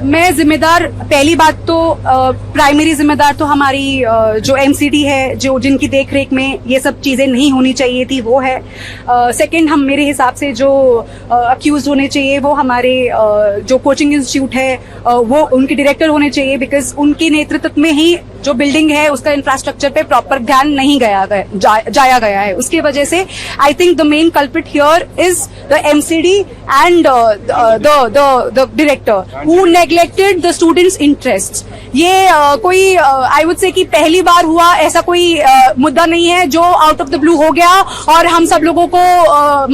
मैं जिम्मेदार, पहली बात तो प्राइमरी जिम्मेदार तो हमारी जो एमसीडी है, जो जिनकी देखरेख में ये सब चीजें नहीं होनी चाहिए थी, वो है। सेकंड, हम मेरे हिसाब से जो अक्यूज होने चाहिए वो हमारे जो कोचिंग इंस्टीट्यूट है वो उनके डायरेक्टर होने चाहिए, बिकॉज उनके नेतृत्व में ही जो बिल्डिंग है उसका इंफ्रास्ट्रक्चर पे प्रॉपर ध्यान नहीं जाया गया है। उसकी वजह से I think the main culprit here is the MCD and the director who neglected the students interest. ये कोई आई वुड से कि पहली बार हुआ ऐसा कोई मुद्दा नहीं है जो आउट ऑफ द ब्लू हो गया और हम सब लोगों को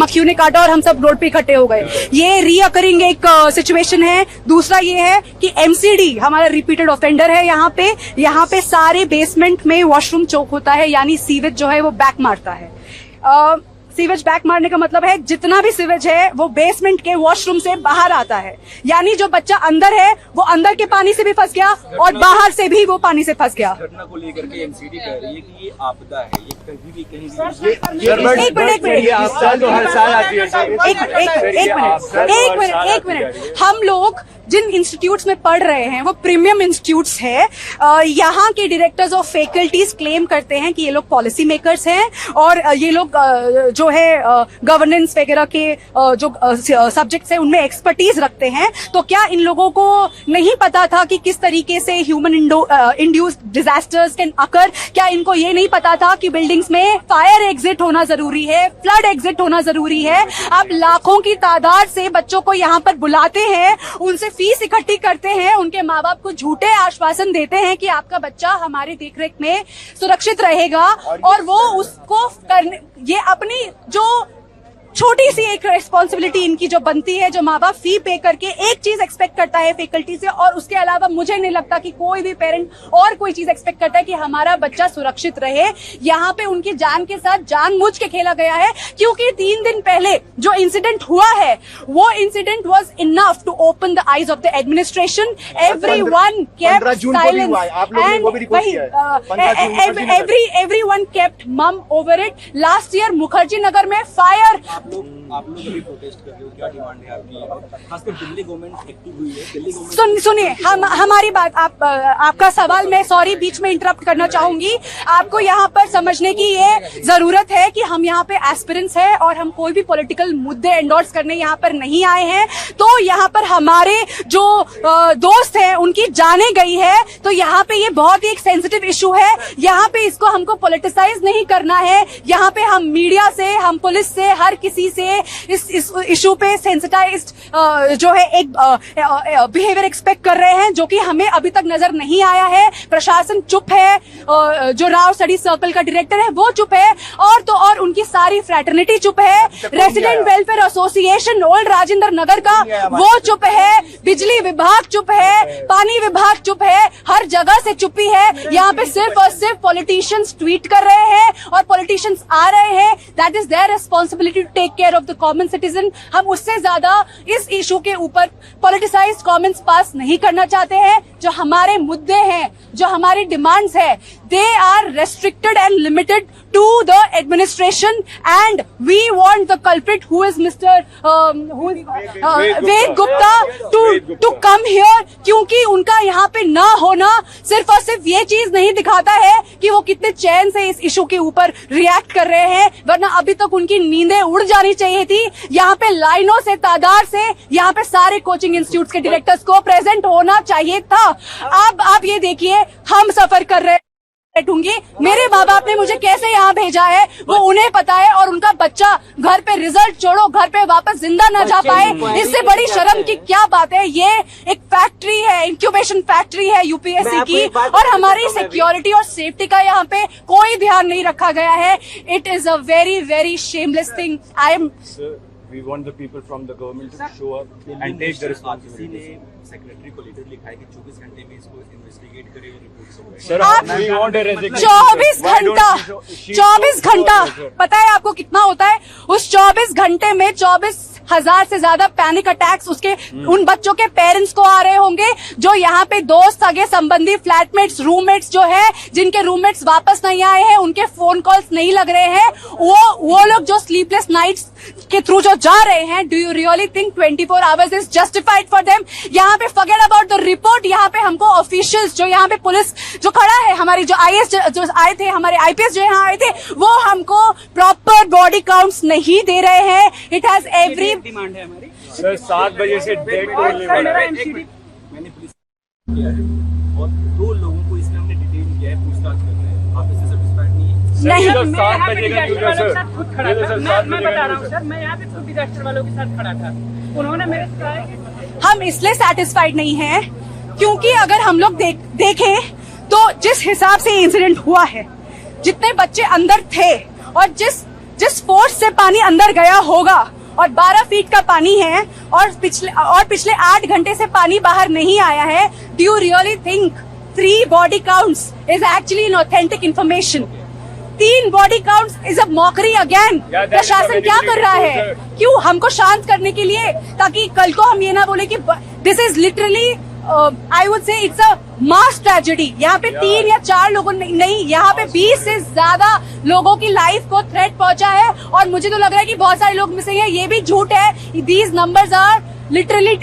मक्खियों ने काटा और हम सब रोड पे इकट्ठे हो गए। ये रीअकरिंग एक सिचुएशन है। दूसरा ये है कि एमसीडी हमारा रिपीटेड ऑफेंडर है। यहाँ पे सारे बेसमेंट में वॉशरूम चौक होता है, यानी सीवेज जो है वो बैक मारता है। सीवेज बैक मारने का मतलब है जितना भी सीवेज है वो बेसमेंट के वॉशरूम से बाहर आता है, यानी जो बच्चा अंदर है वो अंदर के पानी से भी फंस गया और बाहर से भी वो पानी से फंस गया। घटना को लेकर के एमसीडी कह रही है कि ये आपदा है, ये कभी भी कहीं एक मिनट। हम लोग जिन इंस्टीट्यूट्स में पढ़ रहे हैं वो प्रीमियम इंस्टीट्यूट्स है। यहाँ के डायरेक्टर्स ऑफ फैकल्टीज क्लेम करते हैं कि ये लोग पॉलिसी मेकर्स हैं और ये लोग जो है गवर्नेंस वगैरह के जो सब्जेक्ट्स हैं उनमें एक्सपर्टीज रखते हैं। तो क्या इन लोगों को नहीं पता था कि किस तरीके से human induced disasters can occur? क्या इनको ये नहीं पता था कि बिल्डिंग्स में फायर एग्जिट होना जरूरी है, फ्लड एग्जिट होना जरूरी है? आप लाखों की तादाद से बच्चों को यहाँ पर बुलाते हैं, उनसे फीस इकट्ठी करते हैं, उनके माँ बाप को झूठे आश्वासन देते हैं कि आपका बच्चा हमारी देखरेख में सुरक्षित रहेगा, और वो उसको करने, ये अपनी जो छोटी सी एक रिस्पॉन्सिबिलिटी इनकी जो बनती है, जो माँ बाप फी पे करके एक चीज एक्सपेक्ट करता है फैकल्टी से, और उसके अलावा मुझे नहीं लगता कि कोई भी पेरेंट और कोई चीज एक्सपेक्ट करता है कि हमारा बच्चा सुरक्षित रहे। यहाँ पे उनकी जान के साथ जानबूझ के खेला गया है, क्योंकि 3 दिन पहले जो इंसिडेंट हुआ है वो incident was enough to open the eyes of the administration. Everyone kept silence and everyone kept mum over it. Last year Mukherjee Nagar में फायर। आप लोग अभी प्रोटेस्ट कर रहे हो, क्या डिमांड है आपकी? खासकर दिल्ली गवर्नमेंट एक्टिव हुई है। दिल्ली गवर्नमेंट सुनिए हमारी बात, आपका सवाल मैं सॉरी बीच में इंटरप्ट करना चाहूंगी। आपको यहाँ पर समझने की ये जरूरत है कि हम यहाँ पे एस्पिरेंट्स हैं और हम कोई भी पॉलिटिकल मुद्दे एंडोर्स करने यहाँ पर नहीं आए हैं। तो यहाँ पर हमारे जो दोस्त हैं उनकी जाने गई है, तो यहाँ पे ये बहुत ही एक सेंसिटिव इशू है। यहाँ पे इसको हमको पॉलिटिसाइज नहीं करना है। यहाँ पे हम मीडिया से, हम पुलिस से, हर किसी से इस इशू पे सेंसिटाइज्ड जो है एक बिहेवियर एक्सपेक्ट कर रहे हैं, जो कि हमें अभी तक नजर नहीं आया है। प्रशासन चुप है, जो राव स्टडी सर्कल का डायरेक्टर है वो चुप है, और तो और उनकी सारी फ्रैटर्निटी चुप है। Resident welfare association old Rajendra Nagar का वो चुप है, बिजली विभाग चुप है, पानी विभाग चुप है, हर जगह से चुप्पी है। यहाँ पे सिर्फ और सिर्फ पॉलिटिशियंस ट्वीट कर रहे हैं और पॉलिटिशियंस आ रहे हैं। That is their responsibility to take care of the common citizen. हम उससे ज्यादा इस इशू के ऊपर पॉलिटिसाइज्ड कमेंट्स पास नहीं करना चाहते हैं। जो हमारे मुद्दे हैं, जो हमारी डिमांड्स है, they are restricted and limited to the administration, and we want the culprit who is Mr. Ved Gupta to come here, क्योंकि उनका यहाँ पे ना होना सिर्फ और सिर्फ ये चीज नहीं दिखाता है कि वो कितने चैन से इस इशू के ऊपर रिएक्ट कर रहे हैं, वरना अभी तक उनकी नींदें उड़ जानी चाहिए थी। यहाँ पे लाइनों से, तादाद से यहाँ पे सारे कोचिंग इंस्टीट्यूट के डायरेक्टर्स को प्रेजेंट होना चाहिए था। अब आप ये देखिए, हम सफर कर रहे बैठूंगी, मेरे माँ बाप ने मुझे कैसे यहाँ भेजा है वो उन्हें पता है, और उनका बच्चा घर पे रिजल्ट छोड़ो घर पे वापस जिंदा न जा पाए, इससे बड़ी शर्म की क्या बात है। ये एक फैक्ट्री है, इंक्यूबेशन फैक्ट्री है यूपीएससी की, और हमारी सिक्योरिटी और सेफ्टी का यहाँ पे कोई ध्यान नहीं रखा गया है। It is a very very shameless thing. I am We want the people from the government to show up and take the responsibility. Secretary को लेटर लिखा है कि 24 घंटे में इसको इन्वेस्टिगेट करें और report submit. Sir, we want a resignation. 24 घंटा पता है आपको कितना होता है? उस 24 घंटे में 24,000 से ज्यादा पैनिक अटैक्स उसके उन बच्चों के पेरेंट्स को आ रहे होंगे, जो यहाँ पे दोस्त, सगे संबंधी, फ्लैटमेट्स, रूममेट्स जो है, जिनके रूममेट्स वापस नहीं आए हैं, उनके फोन कॉल्स नहीं लग रहे हैं, वो लोग जो स्लीपलेस नाइट्स के थ्रू जो जा रहे हैं। Do you really think 24 hours is justified for them? यहाँ पे फॉरगेट अबाउट द रिपोर्ट, यहाँ पे हमको ऑफिशियल्स जो यहाँ पे पुलिस जो खड़ा है, हमारी जो आईएएस जो आए थे, हमारे आईपीएस जो यहाँ आए थे, वो हमको प्रॉपर बॉडी काउंट्स नहीं दे रहे हैं। इट हैज एवरी डिमांड है हमारी सर 7 बजे से डेट को मैंने पुलिस किया है और 2 लोगों को इसमें हमने डिटेन किया है, पूछताछ कर रहे हैं। आप इससे सेटिस्फाइड नहीं है? नहीं, सर मैं 7 यहाँ पे बजे का डिजास्टर क्यों वालों के सर? साथ खुद खड़ा ये तो था। सर मैं 7 बजे बता का रहा हूँ सर, मैं यहाँ पे खुद डिजास्टर वालों के साथ खड़ा था। उन्होंने मेरे से कहा है कि हम इसलिए सेटिस्फाइड नहीं हैं क्योंकि अगर हम लोग देखें तो जिस हिसाब से इंसिडेंट हुआ है, जितने बच्चे अंदर थे और जिस फोर्स से पानी अंदर गया होगा, और 12 फीट का पानी है और पिछले 8 घंटे से पानी बाहर नहीं आया है। Do you really think 3 body counts is actually an authentic information? 3 body counts is a mockery again. प्रशासन क्या कर रहा है? क्यों? हमको शांत करने के लिए, ताकि कल को हम ये ना बोले कि this is literally I would say it's a mass tragedy. यहाँ पे 3 या 4 लोगों नहीं, यहाँ पे 20 से ज्यादा लोगों की लाइफ को थ्रेट पहुंचा है। और मुझे तो लग रहा है कि बहुत सारे लोग मिसिंग है। ये भी झूठ है। These numbers are literally